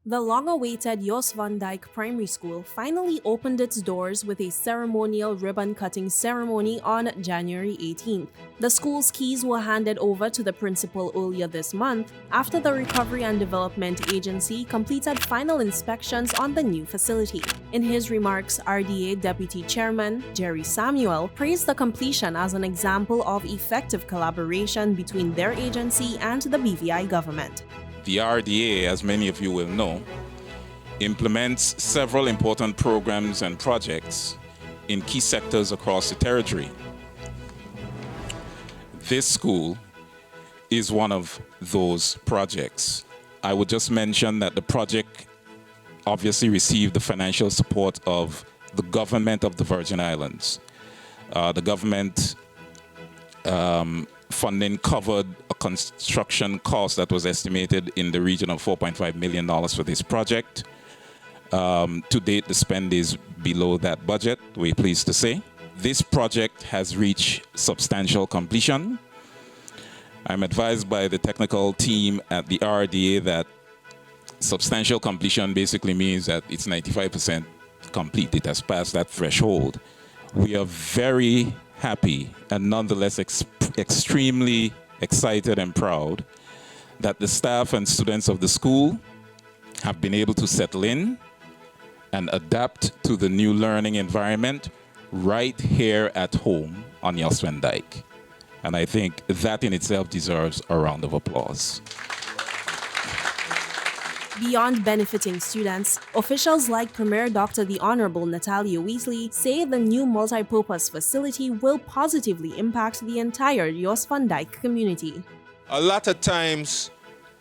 The long-awaited Jost Van Dyke Primary School finally opened its doors with a ceremonial ribbon-cutting ceremony on January 18th. The school's keys were handed over to the principal earlier this month after the Recovery and Development Agency completed final inspections on the new facility. In his remarks, RDA Deputy Chairman Jerry Samuel praised the completion as an example of effective collaboration between their agency and the BVI government. The RDA, as many of you will know, implements several important programs and projects in key sectors across the territory. This school is one of those projects. I would just mention that the project obviously received the financial support of the government of the Virgin Islands. The government funding covered a construction cost that was estimated in the region of $4.5 million for this project. To date, the spend is below that budget, we're pleased to say. This project has reached substantial completion. I'm advised by the technical team at the RDA that substantial completion basically means that it's 95% complete. It has passed that threshold. We are very happy and nonetheless extremely excited and proud that the staff and students of the school have been able to settle in and adapt to the new learning environment right here at home on Jost Van Dyke. And I think that in itself deserves a round of applause. Beyond benefiting students, officials like Premier Dr. the Honorable Natalia Weasley say the new multipurpose facility will positively impact the entire Jost Van Dyke community. A lot of times,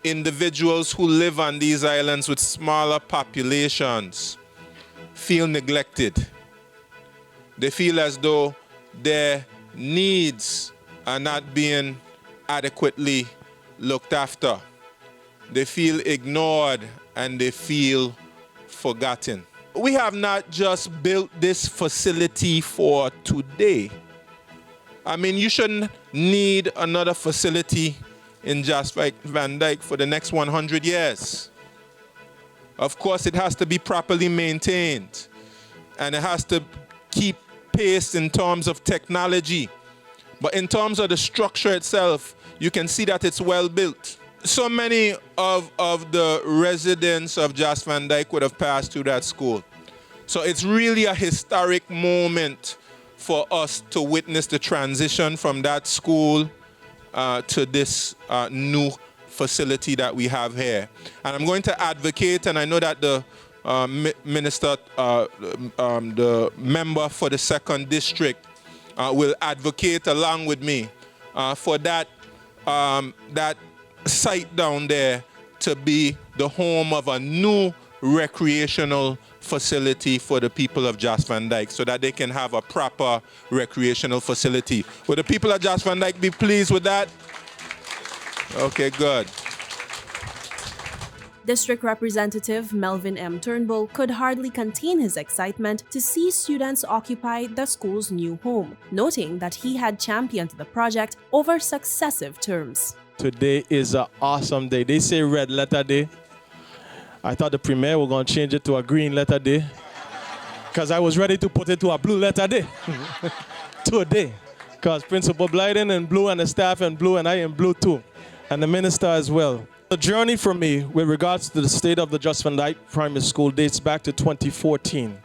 individuals who live on these islands with smaller populations feel neglected. They feel as though their needs are not being adequately looked after. They feel ignored and they feel forgotten. We have not just built this facility for today. I mean, you shouldn't need another facility in Jost Van Dyke for the next 100 years. Of course, it has to be properly maintained and it has to keep pace in terms of technology. But in terms of the structure itself, you can see that it's well built. So many of the residents of Jost Van Dyke would have passed through that school. So it's really a historic moment for us to witness the transition from that school to this new facility that we have here. And I'm going to advocate, and I know that the minister, the member for the 2nd District will advocate along with me for that site down there to be the home of a new recreational facility for the people of Jost Van Dyke so that they can have a proper recreational facility. Will the people of Jost Van Dyke be pleased with that? Okay, good. District Representative Melvin M. Turnbull could hardly contain his excitement to see students occupy the school's new home, noting that he had championed the project over successive terms. Today is an awesome day. They say red letter day. I thought the premier were going to change it to a green letter day because I was ready to put it to a blue letter day today because Principal Blyden in blue and the staff in blue and I in blue too and the minister as well. The journey for me with regards to the state of the Jost Van Dyke Primary School dates back to 2014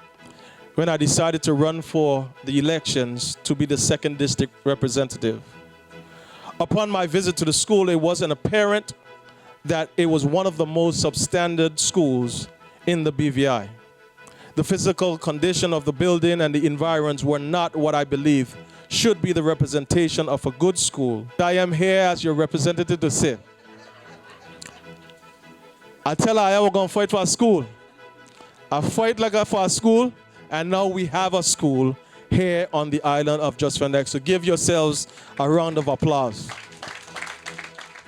when I decided to run for the elections to be the 2nd District representative. Upon my visit to the school, it wasn't apparent that it was one of the most substandard schools in the BVI. The physical condition of the building and the environs were not what I believe should be the representation of a good school. I am here as your representative to say, I tell her I was going to fight for a school. I fight like for a school, and now we have a school here on the island of Jost Van Dyke. So give yourselves a round of applause.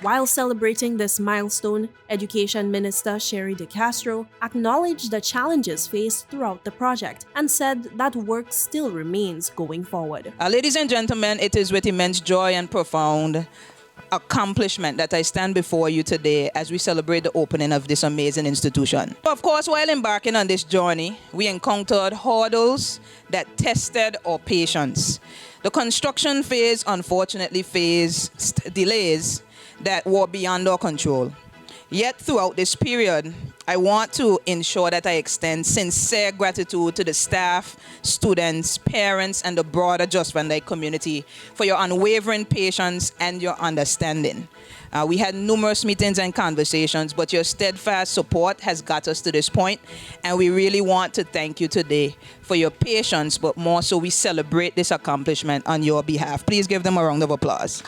While celebrating this milestone, Education Minister Sherry De Castro acknowledged the challenges faced throughout the project and said that work still remains going forward. Ladies and gentlemen, it is with immense joy and profound accomplishment that I stand before you today as we celebrate the opening of this amazing institution. Of course, while embarking on this journey, we encountered hurdles that tested our patience. The construction phase, unfortunately, faced delays that were beyond our control. Yet throughout this period, I want to ensure that I extend sincere gratitude to the staff, students, parents, and the broader Jost Van Dyke community for your unwavering patience and your understanding. We had numerous meetings and conversations, but your steadfast support has got us to this point, and we really want to thank you today for your patience, but more so we celebrate this accomplishment on your behalf. Please give them a round of applause.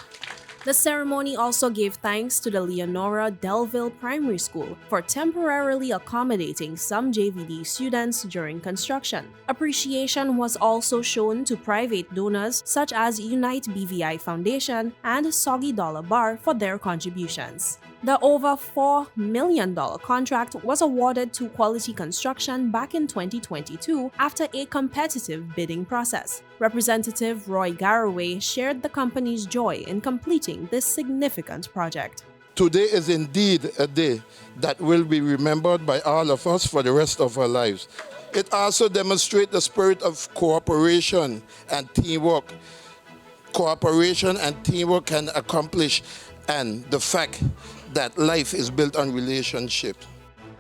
The ceremony also gave thanks to the Leonora Delville Primary School for temporarily accommodating some JVD students during construction. Appreciation was also shown to private donors such as Unite BVI Foundation and Soggy Dollar Bar for their contributions. The over $4 million contract was awarded to Quality Construction back in 2022 after a competitive bidding process. Representative Roy Garraway shared the company's joy in completing this significant project. Today is indeed a day that will be remembered by all of us for the rest of our lives. It also demonstrates the spirit of cooperation and teamwork. Cooperation and teamwork can accomplish, and the fact that life is built on relationships.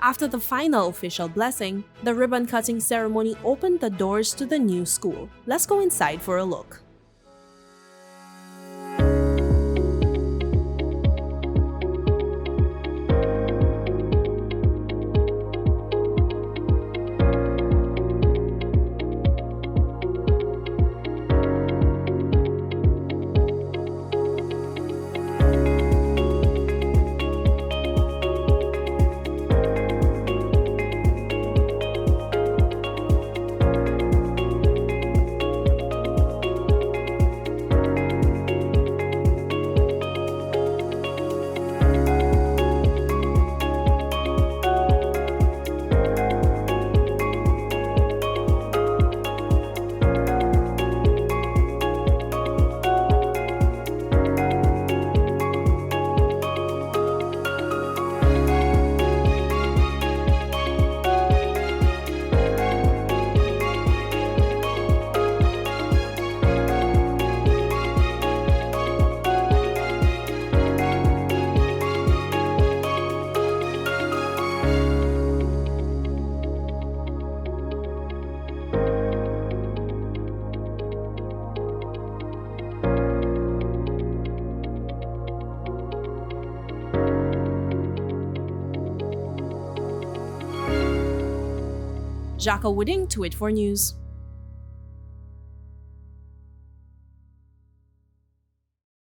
After the final official blessing, the ribbon-cutting ceremony opened the doors to the new school. Let's go inside for a look. Jaka Wooding, 284 News.